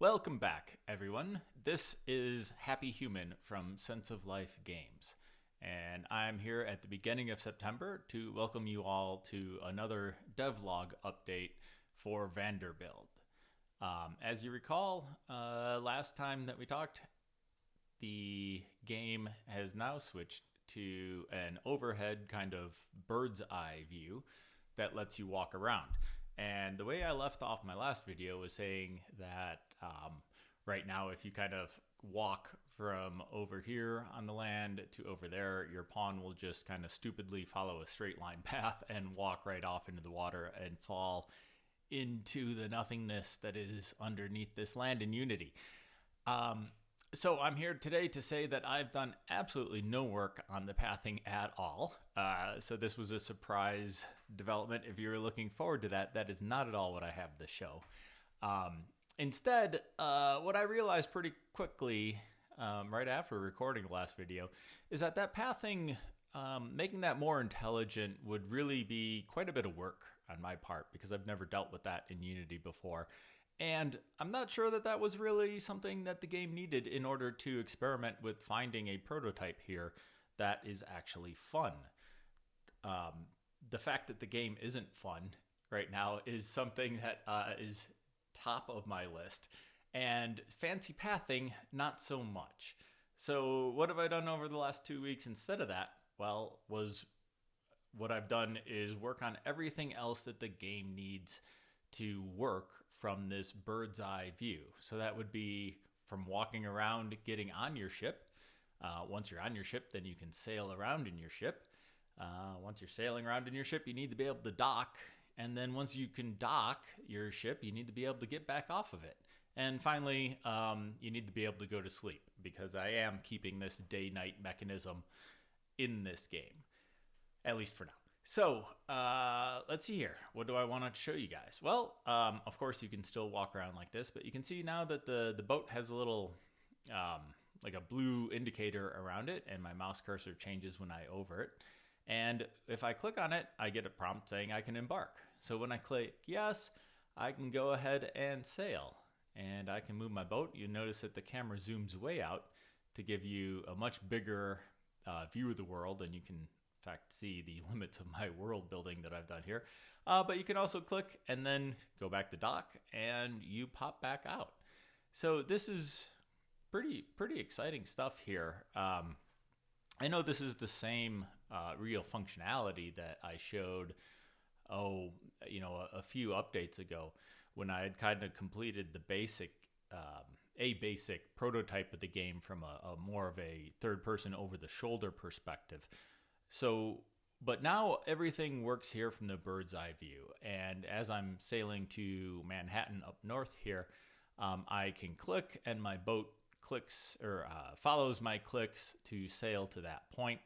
Welcome back, everyone. This is Happy Human from Sense of Life Games, and I'm here at the beginning of September to welcome you all to another devlog update for Vanderbuild. As you recall, last time that we talked, the game has now switched to an overhead kind of bird's eye view that lets you walk around. And the way I left off my last video was saying that right now, if you kind of walk from over here on the land to over there, your pawn will just kind of stupidly follow a straight line path and walk right off into the water and fall into the nothingness that is underneath this land in Unity. So I'm here today to say that I've done absolutely no work on the pathing at all. So this was a surprise development. If you were looking forward to that, that is not at all what I have to show. Instead, what I realized pretty quickly, right after recording the last video, is that pathing, making that more intelligent would really be quite a bit of work on my part because I've never dealt with that in Unity before. And I'm not sure that that was really something that the game needed in order to experiment with finding a prototype here that is actually fun. The fact that the game isn't fun right now is something that is top of my list. And fancy pathing, not so much. So what have I done over the last 2 weeks instead of that? Well, what I've done is work on everything else that the game needs to work from this bird's eye view. So that would be from walking around, getting on your ship. Once you're on your ship, then you can sail around in your ship. Once you're sailing around in your ship, you need to be able to dock. And then once you can dock your ship, you need to be able to get back off of it. And finally, you need to be able to go to sleep because I am keeping this day-night mechanism in this game, at least for now. So let's see here. What do I want to show you guys? Well, of course, you can still walk around like this, but you can see now that the boat has a little, like a blue indicator around it, and my mouse cursor changes when I over it. And if I click on it, I get a prompt saying I can embark. So when I click yes, I can go ahead and sail. And I can move my boat. You notice that the camera zooms way out to give you a much bigger view of the world, and you can in fact see the limits of my world building that I've done here. But you can also click and then go back to dock and you pop back out. So this is pretty exciting stuff here. I know this is the same real functionality that I showed a few updates ago when I had kind of completed the basic prototype of the game from a more of a third person over the shoulder perspective. So, but now everything works here from the bird's eye view. And as I'm sailing to Manhattan up north here, I can click and my boat clicks or follows my clicks to sail to that point.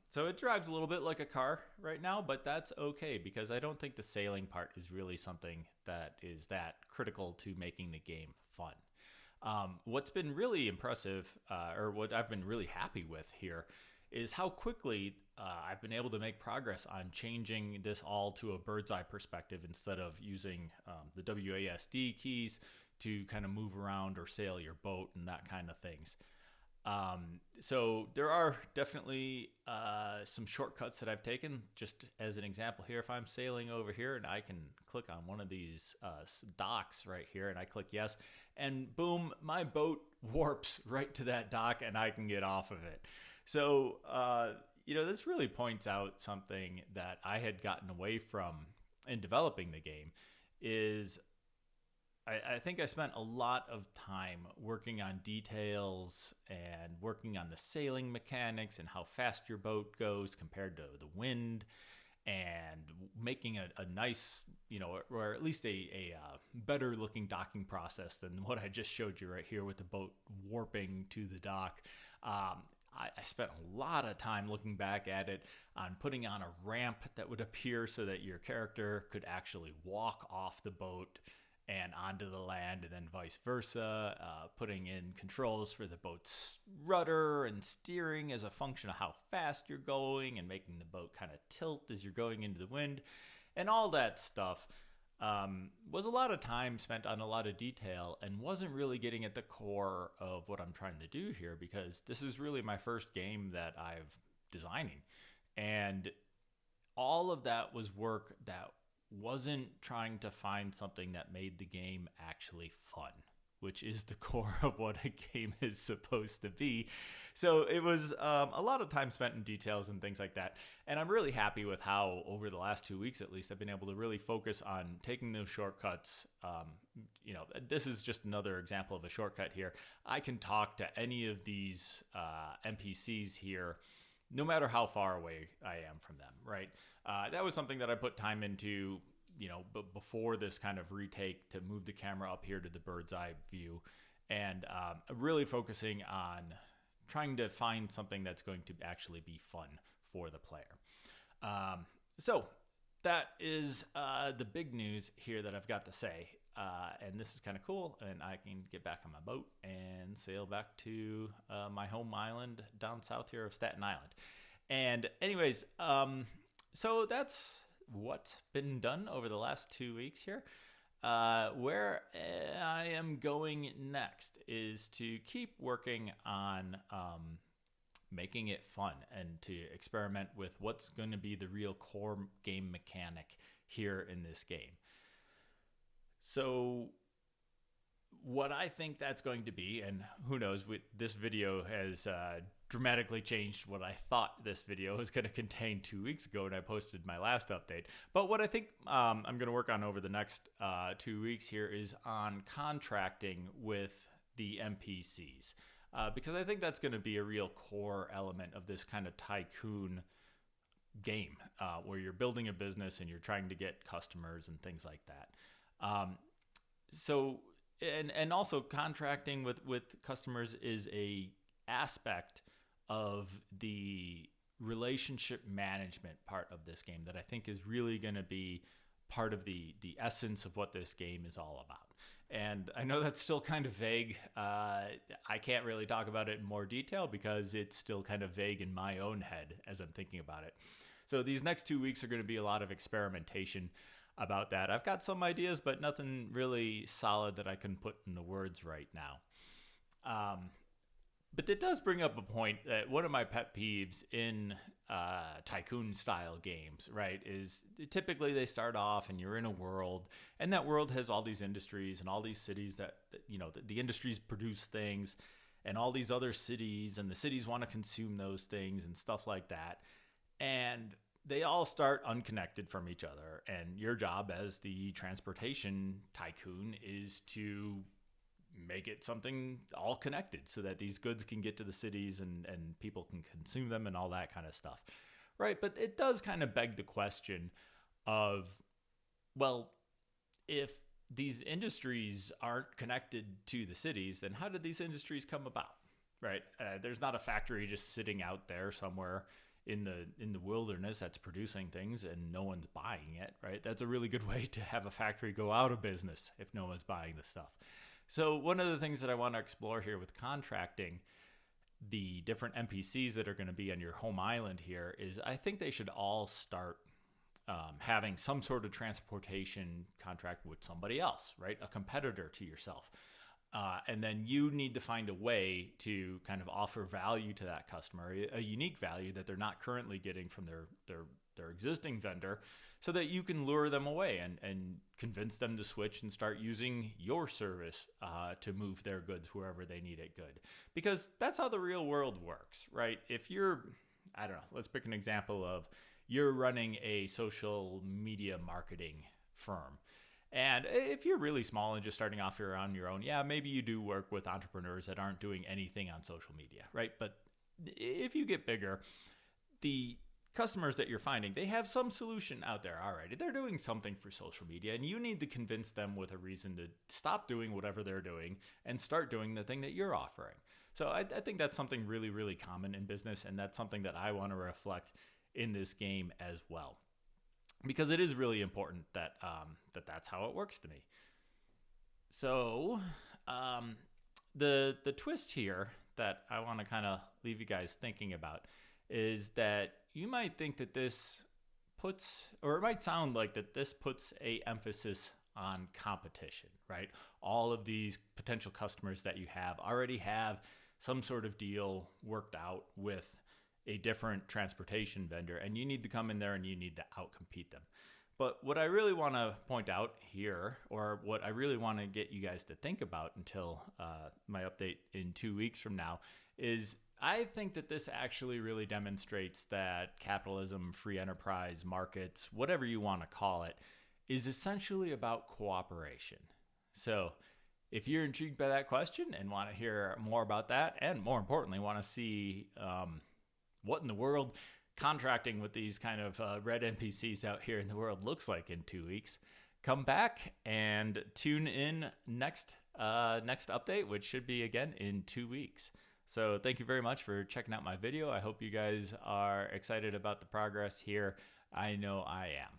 So it drives a little bit like a car right now, but that's okay because I don't think the sailing part is really something that is that critical to making the game fun. What's been really impressive, or what I've been really happy with here, is how quickly I've been able to make progress on changing this all to a bird's eye perspective instead of using the WASD keys to kind of move around or sail your boat and that kind of things. So there are definitely some shortcuts that I've taken. Just as an example here, if I'm sailing over here and I can click on one of these docks right here and I click yes, and boom, my boat warps right to that dock and I can get off of it. So, this really points out something that I had gotten away from in developing the game is I think I spent a lot of time working on details and working on the sailing mechanics and how fast your boat goes compared to the wind and making a nice, or at least a better looking docking process than what I just showed you right here with the boat warping to the dock. I spent a lot of time looking back at it on putting on a ramp that would appear so that your character could actually walk off the boat and onto the land, and then vice versa, putting in controls for the boat's rudder and steering as a function of how fast you're going and making the boat kind of tilt as you're going into the wind and all that stuff. was a lot of time spent on a lot of detail and wasn't really getting at the core of what I'm trying to do here, because this is really my first game that I've designing. And all of that was work that wasn't trying to find something that made the game actually fun, which is the core of what a game is supposed to be. So it was a lot of time spent in details and things like that. And I'm really happy with how, over the last 2 weeks at least, I've been able to really focus on taking those shortcuts. This is just another example of a shortcut here. I can talk to any of these NPCs here, no matter how far away I am from them, right? That was something that I put time into, before this kind of retake, to move the camera up here to the bird's eye view, and really focusing on trying to find something that's going to actually be fun for the player. So that is the big news here that I've got to say. And this is kind of cool, and I can get back on my boat and sail back to my home island down south here of Staten Island. And anyways, so that's what's been done over the last 2 weeks here. Where I am going next is to keep working on making it fun and to experiment with what's going to be the real core game mechanic here in this game. So what I think that's going to be, and who knows, this video has dramatically changed what I thought this video was going to contain 2 weeks ago when I posted my last update. But what I think I'm going to work on over the next 2 weeks here is on contracting with the NPCs. Because I think that's going to be a real core element of this kind of tycoon game, where you're building a business and you're trying to get customers and things like that. And also contracting with customers is a aspect of the relationship management part of this game that I think is really going to be part of the essence of what this game is all about. And I know that's still kind of vague. I can't really talk about it in more detail because it's still kind of vague in my own head as I'm thinking about it. So these next 2 weeks are going to be a lot of experimentation about that. I've got some ideas, but nothing really solid that I can put into words right now. But it does bring up a point that one of my pet peeves in tycoon style games, right, is typically they start off and you're in a world, and that world has all these industries and all these cities that the industries produce things, and all these other cities, and the cities want to consume those things and stuff like that. And they all start unconnected from each other, and your job as the transportation tycoon is to make it something all connected so that these goods can get to the cities and people can consume them and all that kind of stuff, right? But it does kind of beg the question of, well, if these industries aren't connected to the cities, then how did these industries come about, right? There's not a factory just sitting out there somewhere in the wilderness that's producing things and no one's buying it, right? That's a really good way to have a factory go out of business if no one's buying the stuff. So one of the things that I want to explore here with contracting the different NPCs that are going to be on your home island here is I think they should all start having some sort of transportation contract with somebody else, right? A competitor to yourself. And then you need to find a way to kind of offer value to that customer, a unique value that they're not currently getting from their existing vendor, so that you can lure them away and convince them to switch and start using your service to move their goods wherever they need it good. Because that's how the real world works, right? If you're, I don't know, let's pick an example of you're running a social media marketing firm. And if you're really small and just starting off here on your own, yeah, maybe you do work with entrepreneurs that aren't doing anything on social media, right? But if you get bigger, the customers that you're finding, they have some solution out there already. They're doing something for social media, and you need to convince them with a reason to stop doing whatever they're doing and start doing the thing that you're offering. So I think that's something really, really common in business, and that's something that I want to reflect in this game as well. Because it is really important that that's how it works to me. So the twist here that I want to kind of leave you guys thinking about is that you might think that this puts, or it might sound like that this puts a emphasis on competition, right? All of these potential customers that you have already have some sort of deal worked out with a different transportation vendor, and you need to come in there and you need to outcompete them. But what I really want to point out here, or what I really want to get you guys to think about until my update in 2 weeks from now, is I think that this actually really demonstrates that capitalism, free enterprise, markets, whatever you want to call it, is essentially about cooperation. So if you're intrigued by that question and want to hear more about that, and more importantly, want to see what in the world contracting with these kind of red NPCs out here in the world looks like in 2 weeks, come back and tune in next update, which should be again in 2 weeks. So thank you very much for checking out my video. I hope you guys are excited about the progress here. I know I am.